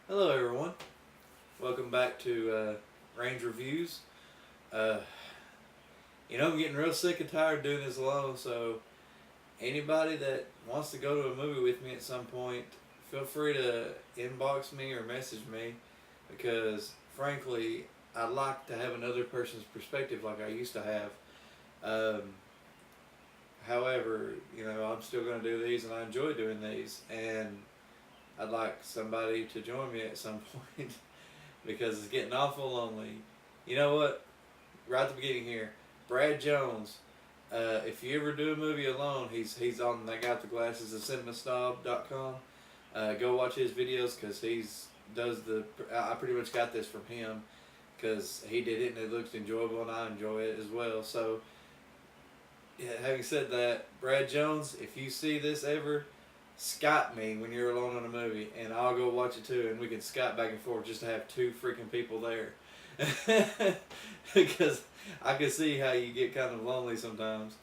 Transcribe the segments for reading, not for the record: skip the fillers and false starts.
Hello, everyone. Welcome back to Range Reviews. Uh, I'm getting real sick and tired doing this alone, so anybody that wants to go to a movie with me at some point, feel free to inbox me or message me because, frankly, I'd like to have another person's perspective like I used to have. Um, However, I'm still going to do these and I enjoy doing these, and I'd like somebody to join me at some point because it's getting awful lonely. You know what? Right at the beginning here, Brad Jones. If you ever do a movie alone, he's on that guy with the glasses, the cinemasnob.com. Go watch his videos because does the. I pretty much got this from him because he did it and it looks enjoyable and I enjoy it as well. So, yeah, having said that, Brad Jones, if you see this ever, Skype me when you're alone on a movie, and I'll go watch it too, and we can Skype back and forth just to have two freaking people there. Because I can see how you get kind of lonely sometimes.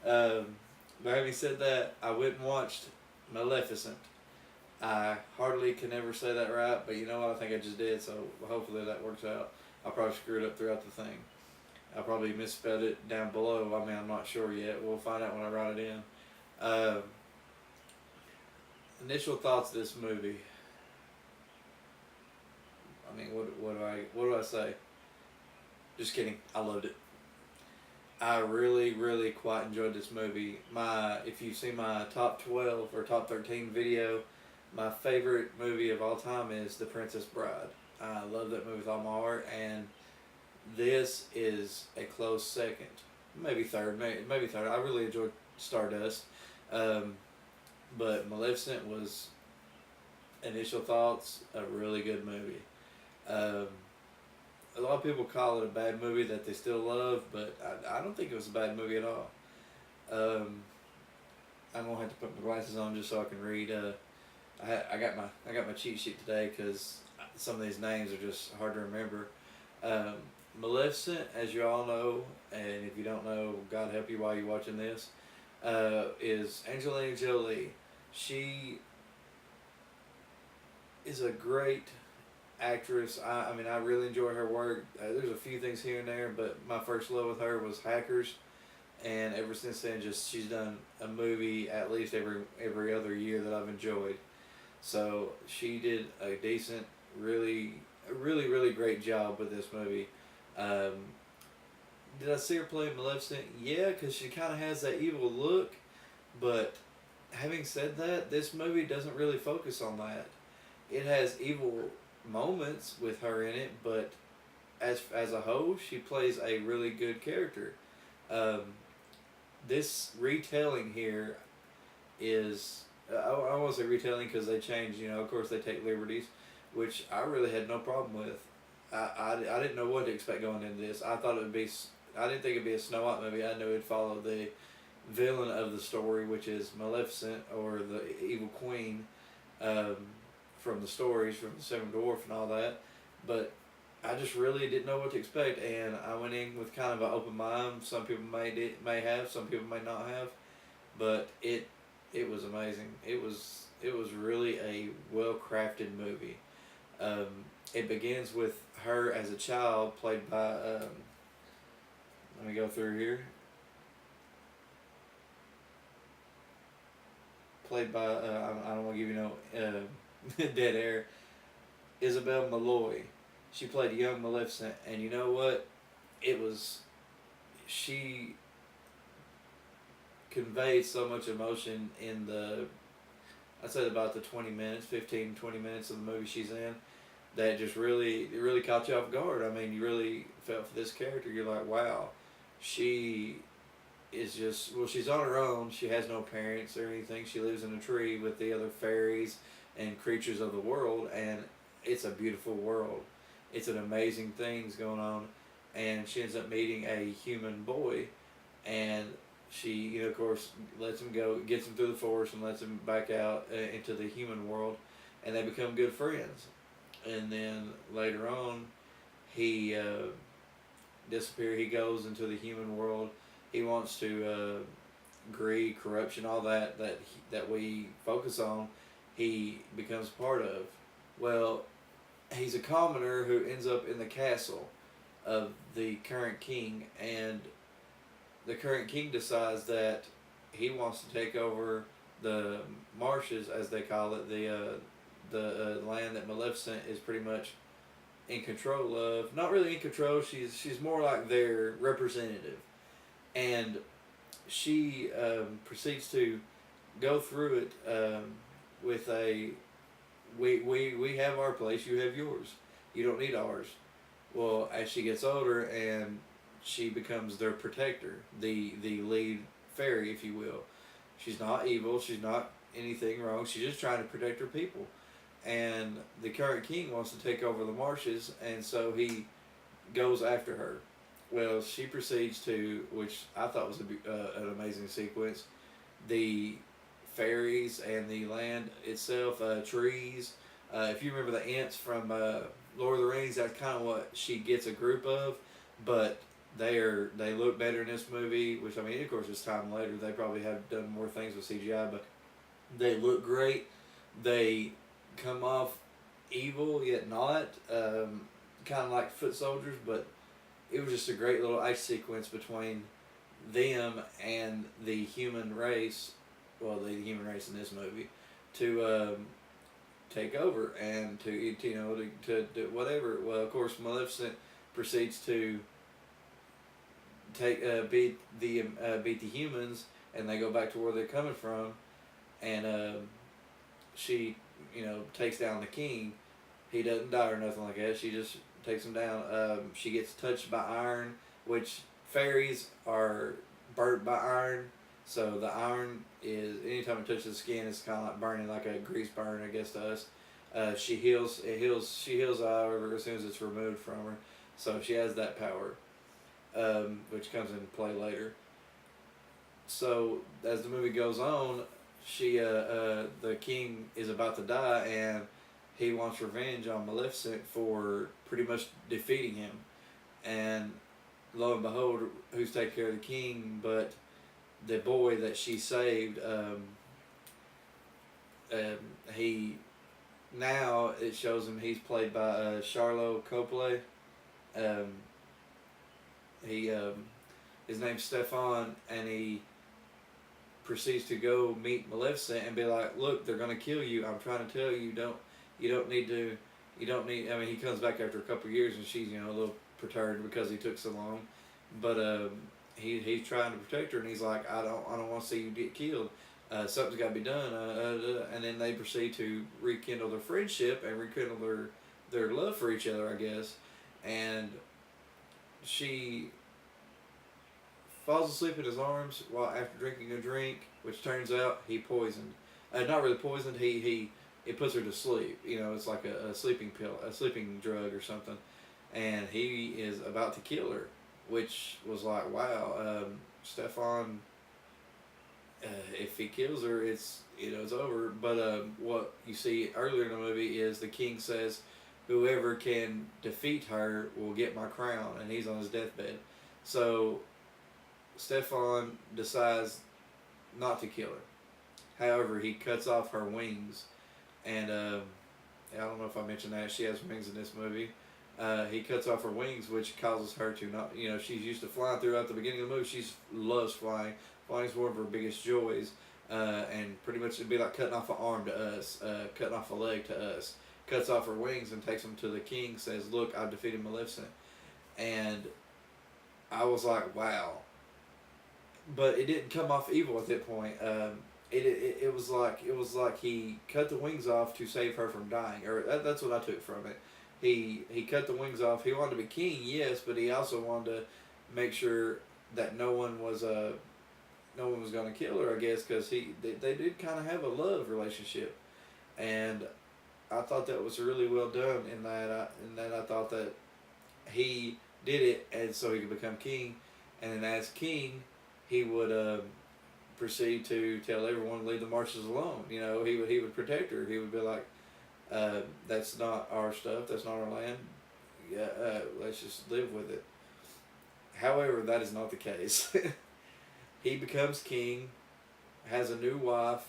Um, but having said that, I went and watched Maleficent. I hardly can ever say that right, but you know what? I think I just did, so hopefully that works out. I probably screwed up throughout the thing. I probably misspelled it down below. I mean, I'm not sure yet. We'll find out when I write it in. Um, Initial thoughts of this movie. I mean, what do I say? Just kidding. I loved it. I really, really quite enjoyed this movie. If you see my top 12 or top 13 video, my favorite movie of all time is The Princess Bride. I love that movie with all my heart, and this is a close second, maybe third, maybe third. I really enjoyed Stardust, um, but Maleficent was initial thoughts a really good movie. Um, a lot of people call it a bad movie that they still love, but I don't think it was a bad movie at all. Um, I'm gonna have to put my glasses on just so I can read. I got my cheat sheet today because some of these names are just hard to remember. Um, Maleficent, as you all know, and if you don't know, God help you while you're watching this, is Angelina Jolie. She is a great actress. I mean, I really enjoy her work. There's a few things here and there, but my first love with her was Hackers, and ever since then, just she's done a movie at least every other year that I've enjoyed. So she did a decent, really great job with this movie. Um, did I see her play Maleficent? Yeah, because she kind of has that evil look. But having said that, this movie doesn't really focus on that. It has evil moments with her in it, but as a whole, she plays a really good character. Um, this retelling here is I won't say retelling because they change. Of course they take liberties, which I really had no problem with. I didn't know what to expect going into this. I thought it would be. I didn't think it'd be a Snow White movie. I knew it'd follow the villain of the story, which is Maleficent or the evil queen, um, from the stories from the Seven Dwarf and all that. But I just really didn't know what to expect, and I went in with kind of an open mind. Some people may have, some people may not have, but it was amazing. It was really a well crafted movie. Um, it begins with her as a child, played by. Let me go through here. Played by I don't want to give you no dead air. Isabel Malloy. She played young Maleficent, and you know what? It was she conveyed so much emotion in I'd say about the 20 minutes, 15, 20 minutes of the movie she's in, that just really caught you off guard. I mean, you really felt for this character. You're like, wow, she is just, well, she's on her own. She has no parents or anything. She lives in a tree with the other fairies and creatures of the world, and it's a beautiful world. It's an amazing things going on, and she ends up meeting a human boy, and she, of course, lets him go, gets him through the forest, and lets him back out into the human world, and they become good friends. And then later on, he disappears. He goes into the human world. He wants to greed, corruption, all that we focus on. He becomes part of. Well, he's a commoner who ends up in the castle of the current king, and the current king decides that he wants to take over the marshes, as they call it, the land that Maleficent is pretty much in control of. Not really in control. She's more like their representative, and she proceeds to go through it with a we have our place, you have yours. You don't need ours. Well, as she gets older and she becomes their protector, the lead fairy, if you will. She's not evil. She's not anything wrong. She's just trying to protect her people. And the current king wants to take over the marshes, and so he goes after her. Well, she proceeds to, which I thought was an amazing sequence, the fairies and the land itself, trees. If you remember the ants from Lord of the Rings, that's kind of what she gets a group of, but they look better in this movie. Which, I mean, of course, it's time later. They probably have done more things with CGI, but they look great. They come off evil yet not, kind of like foot soldiers, but it was just a great little ice sequence between them and the human race. Well, the human race in this movie, to take over and to to whatever. Well, of course, Maleficent proceeds to take beat the humans, and they go back to where they're coming from, and she takes down the king. He doesn't die or nothing like that. She just takes him down. She gets touched by iron, which fairies are burnt by iron. So the iron is, anytime it touches the skin, it's kind of like burning, like a grease burn, I guess, to us. She heals. It heals. She heals, however, as soon as it's removed from her. So she has that power, which comes into play later. So as the movie goes on, the king is about to die, and he wants revenge on Maleficent for pretty much defeating him. And lo and behold, who's taking care of the king but the boy that she saved? He now it shows him he's played by Charlo Copley. Um, he his name's Stefan, and he proceeds to go meet Maleficent and be like, "Look, they're gonna kill you. I'm trying to tell you, you don't need to, you don't need." I mean, he comes back after a couple of years, and she's a little perturbed because he took so long, but he's trying to protect her, and he's like, I don't want to see you get killed. Something's got to be done. And then they proceed to rekindle their friendship and rekindle their love for each other, I guess. And she falls asleep in his arms while after drinking a drink, which turns out he poisoned. Not really poisoned. It puts her to sleep. It's like a sleeping pill, a sleeping drug or something. And he is about to kill her, which was like, wow, Stefan. If he kills her, it's over. But what you see earlier in the movie is the king says, "Whoever can defeat her will get my crown," and he's on his deathbed. So Stefan decides not to kill her. However, he cuts off her wings, and I don't know if I mentioned that she has wings in this movie. He cuts off her wings, which causes her to not. She's used to flying throughout the beginning of the movie. She loves flying. Flying is one of her biggest joys, and pretty much it'd be like cutting off an arm to us, cutting off a leg to us. Cuts off her wings and takes them to the king. Says, "Look, I've defeated Maleficent," and I was like, "Wow." But it didn't come off evil at that point. It was like he cut the wings off to save her from dying, or that's what I took from it. He cut the wings off. He wanted to be king, yes, but he also wanted to make sure that no one was going to kill her, I guess, because they did kind of have a love relationship, and I thought that was really well done. In that I thought that he did it, and so he could become king, and then as king, he would proceed to tell everyone to leave the marshes alone. He would protect her. He would be like, "That's not our stuff. That's not our land. Yeah, let's just live with it." However, that is not the case. He becomes king, has a new wife,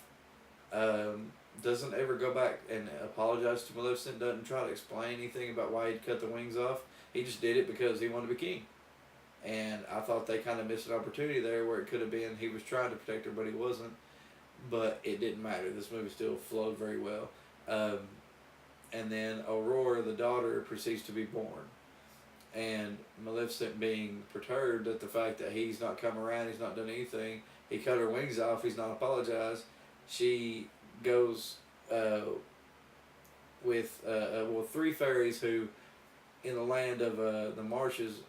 doesn't ever go back and apologize to Maleficent. Doesn't try to explain anything about why he'd cut the wings off. He just did it because he wanted to be king. And I thought they kind of missed an opportunity there where it could have been he was trying to protect her, but he wasn't. But it didn't matter. This movie still flowed very well. Um, and then Aurora, the daughter, proceeds to be born. And Maleficent being perturbed at the fact that he's not come around, he's not done anything, he cut her wings off, he's not apologized, she goes with three fairies who, in the land of the marshes,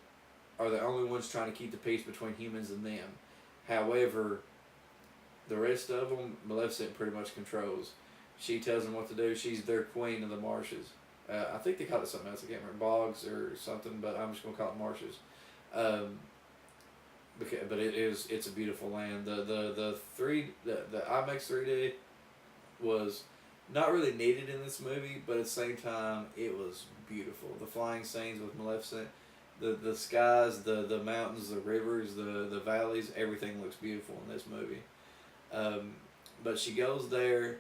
are the only ones trying to keep the peace between humans and them. However, the rest of them, Maleficent pretty much controls. She tells them what to do. She's their queen of the marshes. I think they call it something else. I can't remember, bogs or something, but I'm just gonna call it marshes. Um, but it's a beautiful land. The IMAX 3D was not really needed in this movie, but at the same time it was beautiful. The flying scenes with Maleficent, the skies, the mountains, the rivers, the valleys, everything looks beautiful in this movie. Um, but she goes there,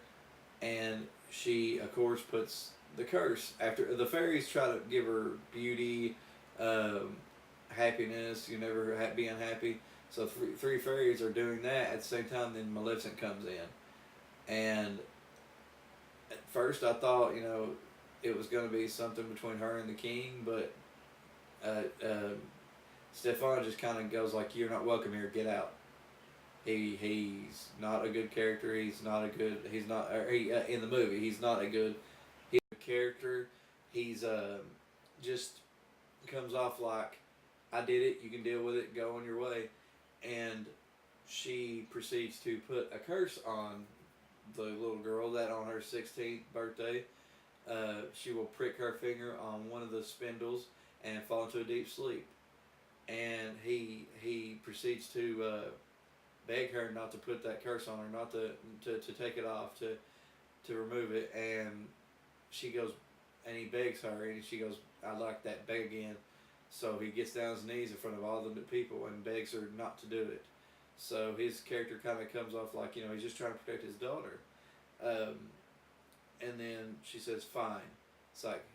and she of course puts the curse after the fairies try to give her beauty, um, happiness. You never be unhappy. So three fairies are doing that at the same time. Then Maleficent comes in, and at first I thought it was going to be something between her and the king, but Stefan just kind of goes like, "You're not welcome here. Get out." He's not a good character. He's not a good. He's not. In the movie, he's not a good. He's a character. He's just comes off like, "I did it. You can deal with it. Go on your way," and she proceeds to put a curse on the little girl that on her 16th birthday, she will prick her finger on one of the spindles and fall into a deep sleep. And he proceeds to beg her not to put that curse on her, not to take it off, to remove it. And she goes, and he begs her, and she goes, "I like that, beg again." So he gets down on his knees in front of all the people and begs her not to do it. So his character kind of comes off like, he's just trying to protect his daughter. Um, and then she says, "Fine." It's like,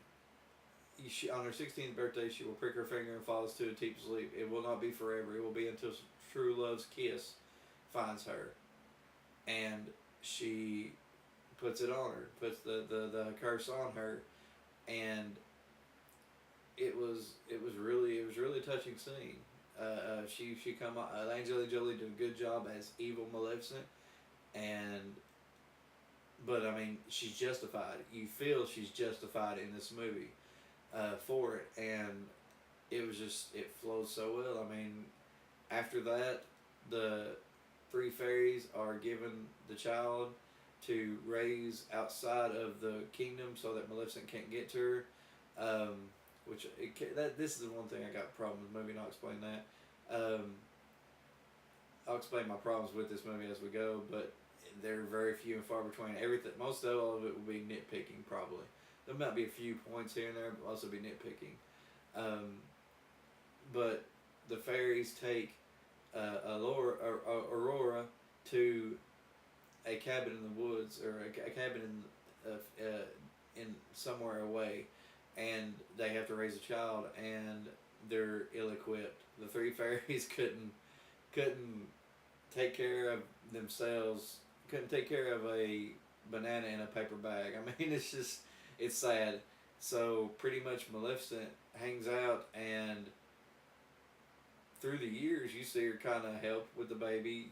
on her 16th birthday, she will prick her finger and falls to a deep sleep. It will not be forever. It will be until true love's kiss finds her. And she puts it on her, puts the curse on her, and it was really a touching scene. She come on. Angelina Jolie did a good job as evil Maleficent, and but I mean she's justified. You feel she's justified in this movie for it, and it flows so well. I mean, after that, the three fairies are given the child to raise outside of the kingdom so that Maleficent can't get to her. Um, this is the one thing I got a problem with the movie, and I'll explain that. I'll explain my problems with this movie as we go, but they're very few and far between. Most of all of it will be nitpicking, probably. There might be a few points here and there, but also be nitpicking. Um, but the fairies take Aurora to a cabin in the woods, or a cabin in somewhere away, and they have to raise a child, and they're ill-equipped. The three fairies couldn't take care of themselves. Couldn't take care of a banana in a paper bag. I mean, it's sad. So pretty much Maleficent hangs out, and through the years you see her kind of help with the baby,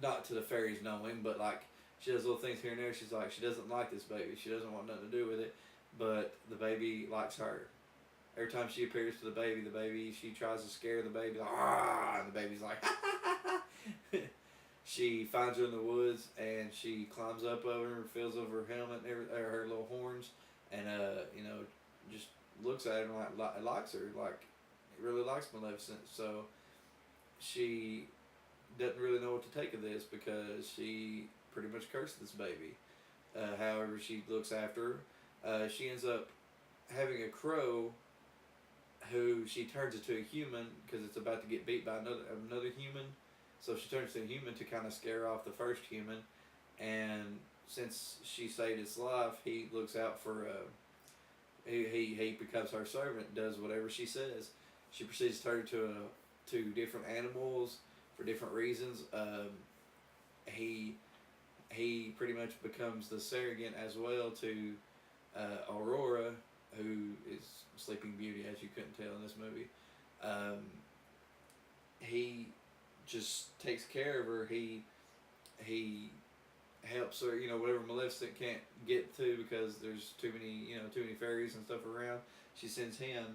not to the fairies knowing, but like she does little things here and there. She's like, she doesn't like this baby. She doesn't want nothing to do with it, but the baby likes her. Every time she appears to the baby, she tries to scare the baby, like, "Ah!" And the baby's like, "Ha ha ha ha." She finds her in the woods, and she climbs up over her, feels over her helmet, or her little horns, and just looks at her and likes her, like it really likes Maleficent. So she doesn't really know what to take of this because she pretty much cursed this baby. However, she looks after her. She ends up having a crow who she turns into a human because it's about to get beat by another human. So she turns into a human to kind of scare off the first human, and since she saved his life, he looks out for. He becomes her servant, does whatever she says. She proceeds to turn to different animals for different reasons. He he pretty much becomes the surrogate as well to Aurora, who is Sleeping Beauty, as you couldn't tell in this movie. Um, he just takes care of her. He helps her. You know, whatever Maleficent can't get to because there's too many fairies and stuff around. She sends him,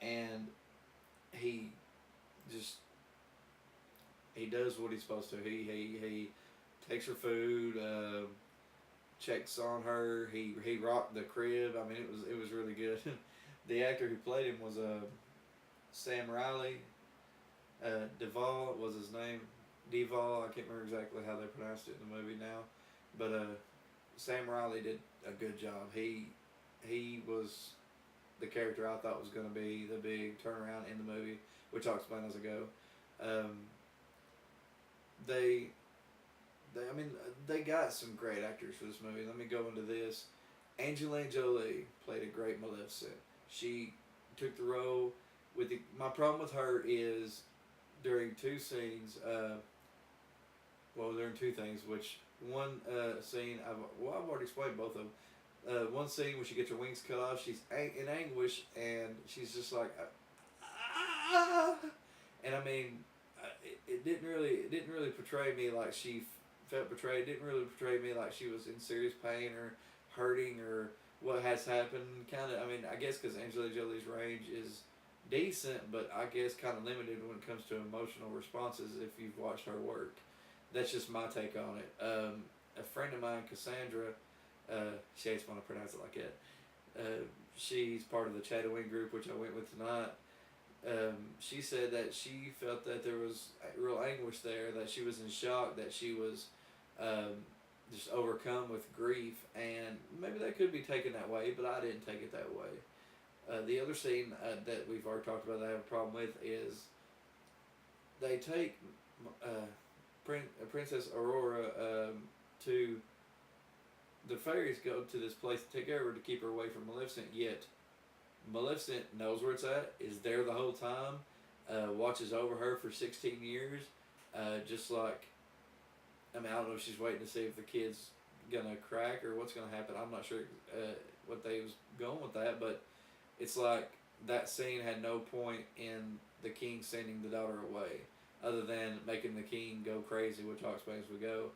and he just he does what he's supposed to. He takes her food. Checks on her. He rocked the crib. I mean, it was really good. The actor who played him was Sam Riley. Duvall was his name. Duvall. I can't remember exactly how they pronounced it in the movie now, but Sam Riley did a good job. He was the character I thought was going to be the big turnaround in the movie, which I'll explain as I go. Um, they I mean, they got some great actors for this movie. Let me go into this. Angelina Jolie played a great Maleficent. She took the role. My problem with her is during two scenes. During two things. Which one scene I've already explained both of them. One scene when she gets her wings cut off, she's in anguish and she's just like, ah! And I mean, it didn't really portray me like she felt betrayed. It didn't really portray me like she was in serious pain or hurting or what has happened. Kind of, I mean, I guess because Angelina Jolie's range is decent, but I guess kind of limited when it comes to emotional responses if you've watched her work. That's just my take on it. A friend of mine, Cassandra, she hates when I pronounce it like that. She's part of the Chatawing group, which I went with tonight. She said that she felt that there was real anguish there, that she was in shock, that she was just overcome with grief, and maybe that could be taken that way, but I didn't take it that way. The other scene that we've already talked about that I have a problem with is they take Princess Aurora to the fairies go to this place to take care of her to keep her away from Maleficent, yet Maleficent knows where it's at, is there the whole time, watches over her for 16 years, just like, I mean, I don't know if she's waiting to see if the kid's gonna crack or what's gonna happen. I'm not sure what they was going with that, but it's like that scene had no point in the king sending the daughter away, other than making the king go crazy, which I'll explain as we go.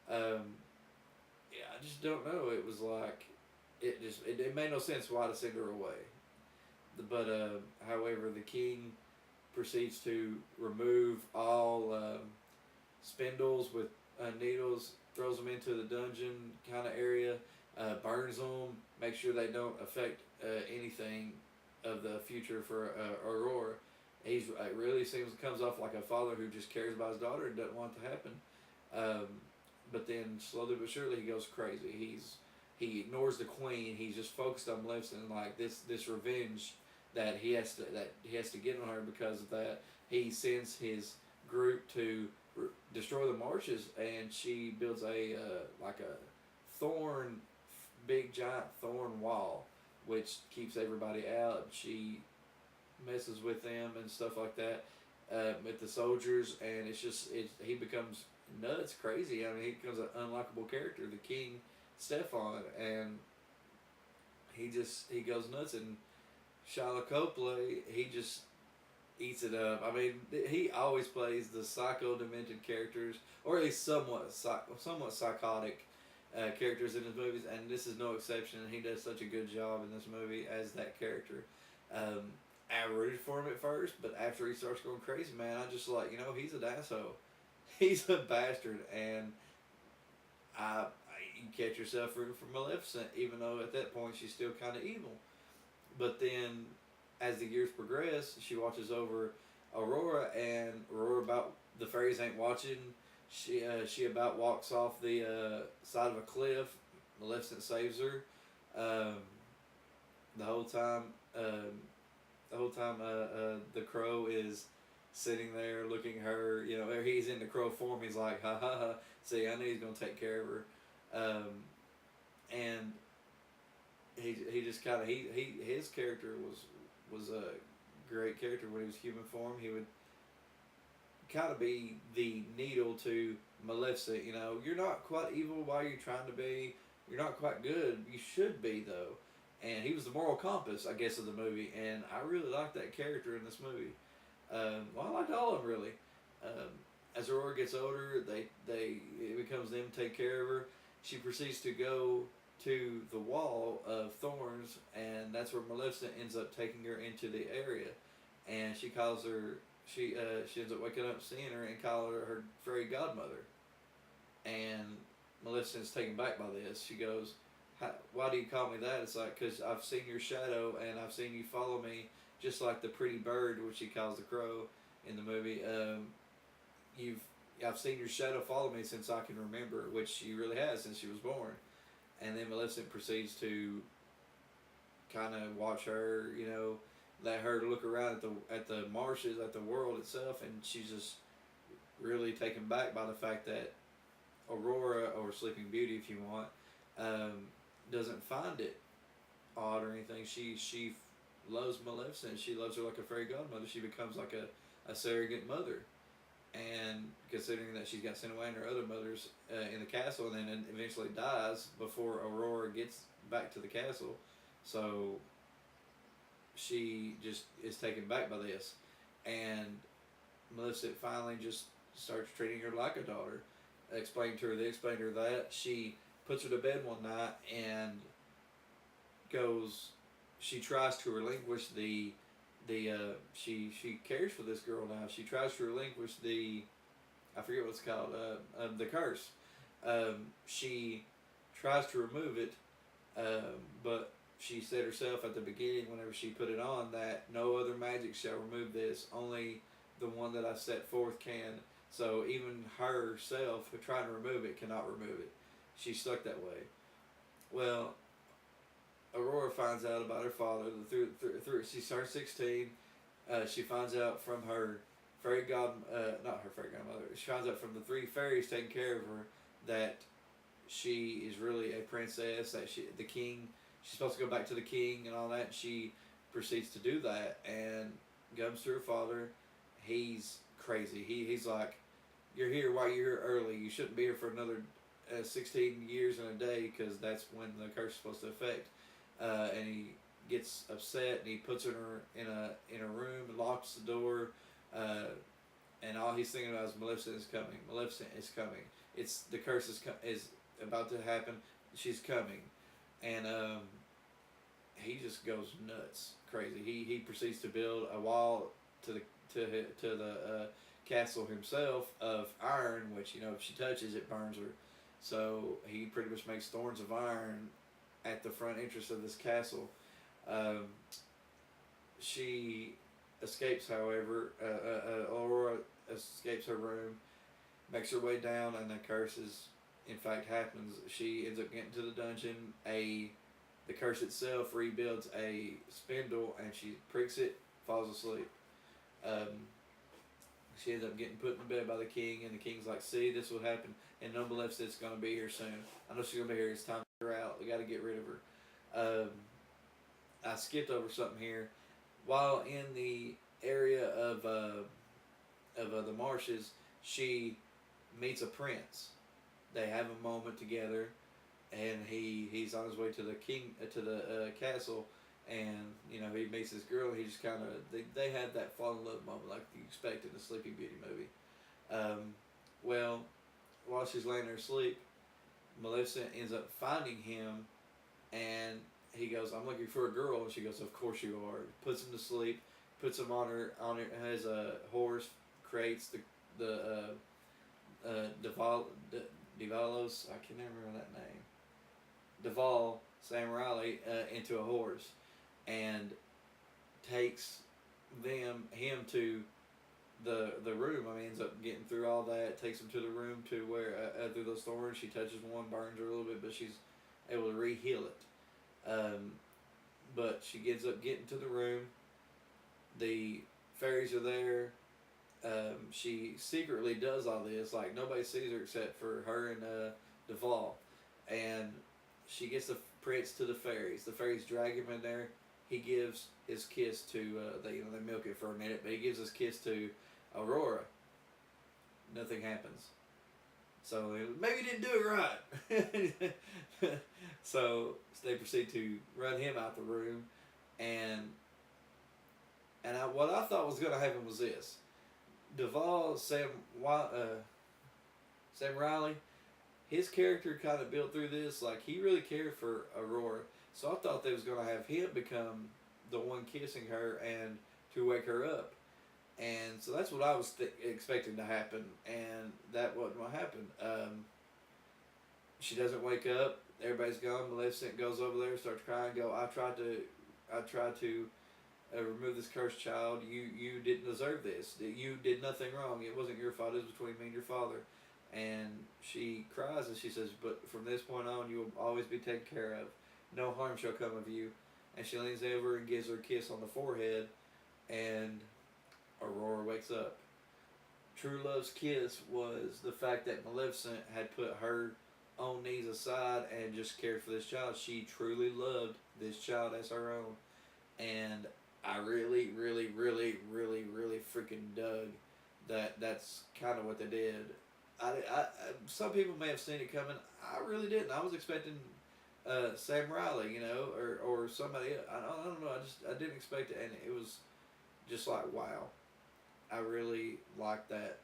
Yeah, I just don't know. It was like, it made no sense why to send her away. But however, the king proceeds to remove all spindles with needles, throws them into the dungeon kind of area, burns them, make sure they don't affect anything of the future for Aurora. It really comes off like a father who just cares about his daughter and doesn't want it to happen. But then slowly but surely he goes crazy. He ignores the queen. He's just focused on Maleficent, like this revenge that he has to get on her. Because of that, he sends his group to destroy the marshes, and she builds a big giant thorn wall, which keeps everybody out. She messes with them and stuff like that, with the soldiers, and he becomes nuts, crazy. I mean, he becomes an unlikable character, the king Stefan, and he goes nuts. And Shia Copley, he just eats it up. I mean, he always plays the psycho demented characters, or at least somewhat psychotic characters in his movies, and this is no exception. He does such a good job in this movie as that character. I rooted for him at first, but after he starts going crazy, man, I just like, he's an asshole. He's a bastard, and you catch yourself rooting for Maleficent, even though at that point she's still kind of evil. But then, as the years progress, she watches over Aurora, and the fairies ain't watching. She about walks off the side of a cliff. Maleficent saves her. The whole time, the crow is sitting there looking at her. He's in the crow form. He's like, ha ha ha. See, I knew he's gonna take care of her. um, and he just kind of he his character was a great character when he was human form. He would kind of be the needle to Maleficent. You know, you're not quite evil while you're trying to be. You're not quite good. You should be though. And he was the moral compass, I guess, of the movie. And I really liked that character in this movie. Well, I liked all of them really. Um, as Aurora gets older, they it becomes them to take care of her. She proceeds to go to the wall of thorns, and that's where Maleficent ends up taking her into the area, and she calls her. She ends up waking up, seeing her, and calling her fairy godmother. And Maleficent's taken back by this. She goes, "Why do you call me that?" It's like, "Cause I've seen your shadow, and I've seen you follow me, just like the pretty bird, which she calls the crow in the movie. You've I've seen your shadow follow me since I can remember, which she really has since she was born." And then Maleficent proceeds to kind of watch her, let her look around at the marshes, at the world itself, and she's just really taken back by the fact that Aurora, or Sleeping Beauty, if you want, um, doesn't find it odd or anything. She loves Maleficent. She loves her like a fairy godmother. She becomes like a surrogate mother. And considering that she's got sent away and her other mothers in the castle, and then eventually dies before Aurora gets back to the castle, so she just is taken back by this, and Maleficent finally just starts treating her like a daughter. Explained to her that. She puts her to bed one night and goes. She tries to relinquish she cares for this girl now. She tries to relinquish I forget what it's called, the curse. She tries to remove it, but she said herself at the beginning, whenever she put it on, that no other magic shall remove this. Only the one that I set forth can. So even herself, trying to remove it, cannot remove it. She's stuck that way. Well, Aurora finds out about her father through she turns 16. She finds out from her not her fairy godmother. She finds out from the three fairies taking care of her that she is really a princess. That the king. She's supposed to go back to the king and all that. And she proceeds to do that and comes to her father. He's crazy. He's like, "You're here. Why you're here early? You shouldn't be here for another 16 years and a day, because that's when the curse is supposed to affect." And he gets upset and he puts her in a room and locks the door. Uh, and all he's thinking about is Maleficent is coming. Maleficent is coming. It's the curse is about to happen. She's coming, and he just goes nuts, crazy. He proceeds to build a wall to the castle himself of iron, which if she touches it burns her. So he pretty much makes thorns of iron at the front entrance of this castle. Um, she escapes, however. Aurora escapes her room, makes her way down, and the curse in fact happens. She ends up getting to the dungeon. The curse itself rebuilds a spindle, and she pricks it, falls asleep. Um, she ends up getting put in bed by the king, and the king's like, "See, this will happen, and no Maleficent's going to be here soon. I know she's going to be here. It's time to get her out. We got to get rid of her." I skipped over something here. While in the area of the marshes, she meets a prince. They have a moment together, and he's on his way to the castle, and he meets this girl. And he just kind of they had that fall in love moment like you expect in a Sleeping Beauty movie. Well, while she's laying there asleep, Maleficent ends up finding him, and he goes, "I'm looking for a girl," and she goes, "Of course you are." Puts him to sleep, puts him on her has a horse, creates the Devalos, I can never remember that name, Deval Samurai, into a horse, and takes him to the room. I mean, ends up getting through all that, takes him to the room to where through those thorns. She touches one, burns her a little bit, but she's able to re-heal it. But she ends up getting to the room. The fairies are there. She secretly does all this, like nobody sees her except for her and Duval, and she gets the prince to the fairies. The fairies drag him in there. He gives his kiss to they milk it for a minute, but he gives his kiss to Aurora. Nothing happens. So maybe he didn't do it right. So they proceed to run him out the room, and what I thought was going to happen was this: Duvall, Sam Riley, his character kind of built through this. Like, he really cared for Aurora, so I thought they was going to have him become the one kissing her and to wake her up. And so that's what I was expecting to happen, and that wasn't what happened. She doesn't wake up. Everybody's gone. Maleficent goes over there, starts crying. I tried to remove this cursed child. You didn't deserve this. You did nothing wrong. It wasn't your fault. It was between me and your father. And she cries and she says, "But from this point on, you will always be taken care of. No harm shall come of you." And she leans over and gives her a kiss on the forehead, and Aurora wakes up. True love's kiss was the fact that Maleficent had put her own needs aside and just cared for this child. She truly loved this child as her own. And I really, really, really, really, really freaking dug that that's kind of what they did. Some people may have seen it coming. I really didn't. I was expecting Sam Riley, or somebody else. I don't know. I didn't expect it, and it was just like, wow. I really liked that,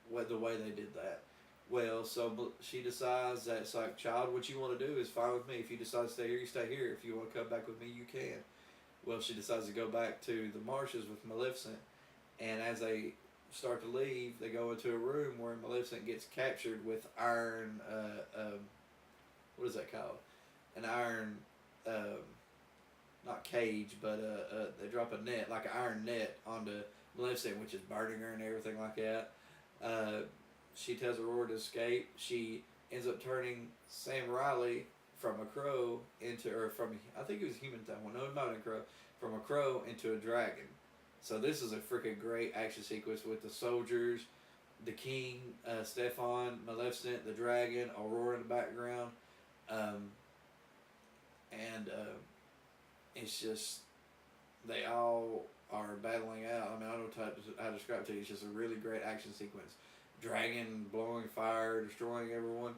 the way they did that. Well, so she decides that it's like, child, what you want to do is fine with me. If you decide to stay here, you stay here. If you want to come back with me, you can. Well, she decides to go back to the marshes with Maleficent, and as they start to leave, they go into a room where Maleficent gets captured with iron. What is that called? An iron, not cage, but they drop a net, like an iron net, onto Maleficent, which is burning her and everything like that. She tells Aurora to escape. She ends up turning Sam Riley from a crow I think it was a human time. Well, no, not a crow. From a crow into a dragon. So this is a freaking great action sequence with the soldiers, the king, Stefan, Maleficent, the dragon, Aurora in the background. And it's just, they all are battling out. I mean, I don't know how to describe it to you. It's just a really great action sequence. Dragon blowing fire, destroying everyone.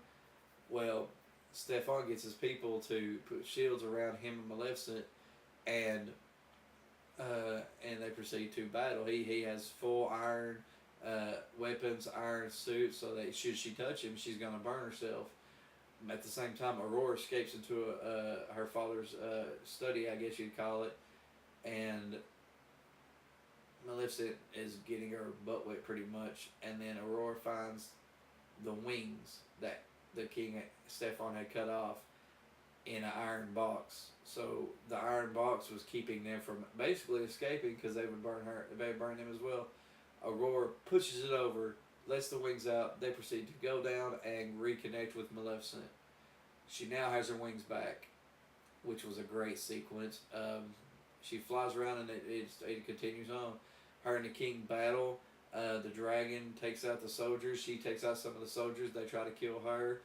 Well, Stefan gets his people to put shields around him and Maleficent, and they proceed to battle. He has full iron weapons, iron suits, so that should she touch him, she's gonna burn herself. At the same time, Aurora escapes into her father's study, I guess you'd call it, and Maleficent is getting her butt wet pretty much, and then Aurora finds the wings that the king Stefan had cut off in an iron box. So the iron box was keeping them from basically escaping because they would burn her. They would burn them as well. Aurora pushes it over, lets the wings out. They proceed to go down and reconnect with Maleficent. She now has her wings back, which was a great sequence. She flies around and it continues on. Her and the king battle. The dragon takes out the soldiers. She takes out some of the soldiers. They try to kill her.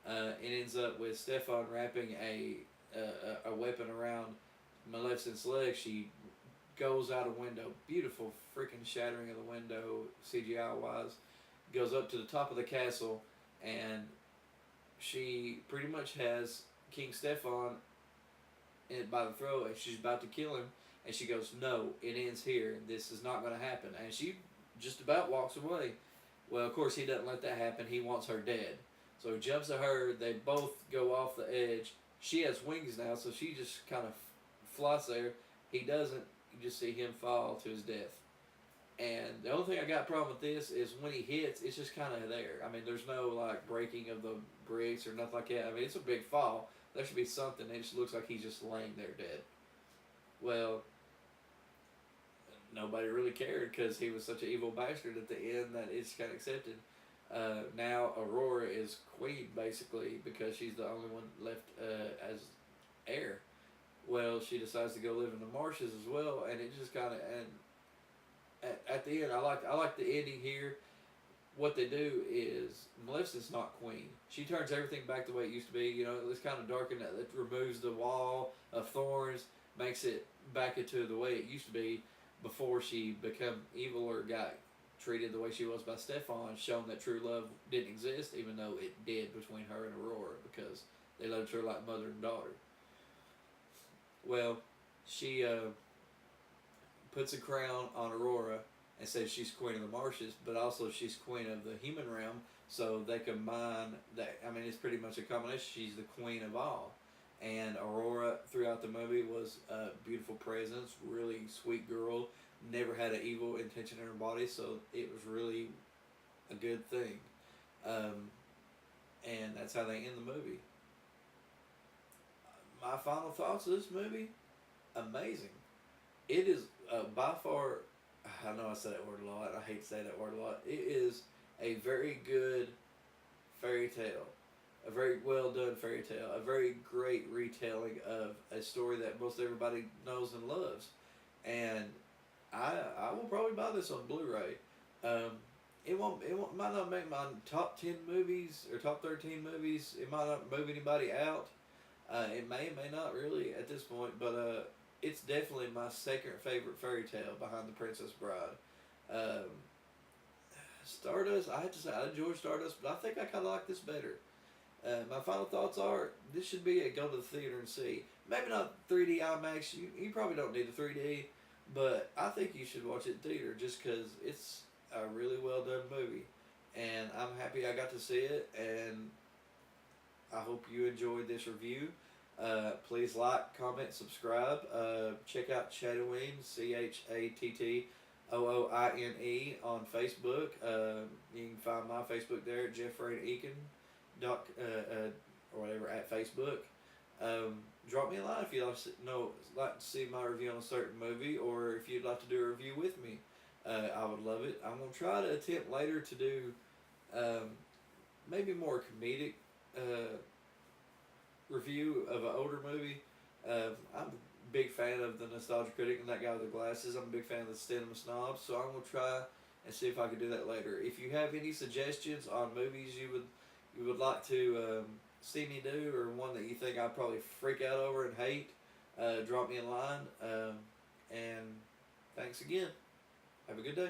It ends up with Stefan wrapping a weapon around Maleficent's leg. She goes out a window. Beautiful freaking shattering of the window, CGI wise. Goes up to the top of the castle, and she pretty much has King Stefan by the throat, and she's about to kill him. And she goes, "No, it ends here. This is not going to happen." And she just about walks away. Well, of course, he doesn't let that happen. He wants her dead. So he jumps at her. They both go off the edge. She has wings now, so she just kind of flies there. He doesn't. You just see him fall to his death. And the only thing I got a problem with this is when he hits, it's just kind of there. I mean, there's no like breaking of the bricks or nothing like that. I mean, it's a big fall. There should be something. It just looks like he's just laying there dead. Well, nobody really cared because he was such an evil bastard at the end that it's kind of accepted. Now Aurora is queen basically because she's the only one left as heir. Well, she decides to go live in the marshes as well, and it just kind of, and at the end, I like the ending here. what they do is Maleficent's not queen. She turns everything back the way it used to be. You know, it's kind of darkened. It removes the wall of thorns, makes it back into the way it used to be before she became evil or got treated the way she was by Stefan, showing that true love didn't exist, even though it did between her and Aurora because they loved her like mother and daughter. Well, she puts a crown on Aurora and says she's queen of the marshes, but also she's queen of the human realm. So they combine that. I mean, it's pretty much a combination. She's the queen of all. And Aurora, throughout the movie, was a beautiful presence, really sweet girl, never had an evil intention in her body, so it was really a good thing. Um, and that's how they end the movie. My final thoughts of this movie, amazing. It is by far, I know I say that word a lot, I hate to say that word a lot. It is a very good fairy tale. A very well done fairy tale. A very great retelling of a story that most everybody knows and loves. And I will probably buy this on Blu-ray. It might not make my top 10 movies or top 13 movies. It might not move anybody out. It may not really at this point, but it's definitely my second favorite fairy tale behind The Princess Bride. Um, Stardust, I have to say, I enjoy Stardust, but I think I kind of like this better. My final thoughts are this should be a go to the theater and see. Maybe not 3D IMAX, you probably don't need a 3D, but I think you should watch it in theater just because it's a really well done movie. And I'm happy I got to see it, and I hope you enjoyed this review. Please like, comment, subscribe. Check out Chatooine, ChatTooine on Facebook. You can find my Facebook there, Jeff Rayne Eakin, or whatever at Facebook. Drop me a line if you'd like to see my review on a certain movie, or if you'd like to do a review with me. I would love it. I'm gonna try to attempt later to do um, maybe more comedic review of an older movie. I'm a big fan of the Nostalgia Critic and that guy with the glasses. I'm a big fan of the Cinema Snobs, so I'm gonna try and see if I can do that later. If you have any suggestions on movies you would like to see me do, or one that you think I'd probably freak out over and hate, drop me a line. And thanks again. Have a good day.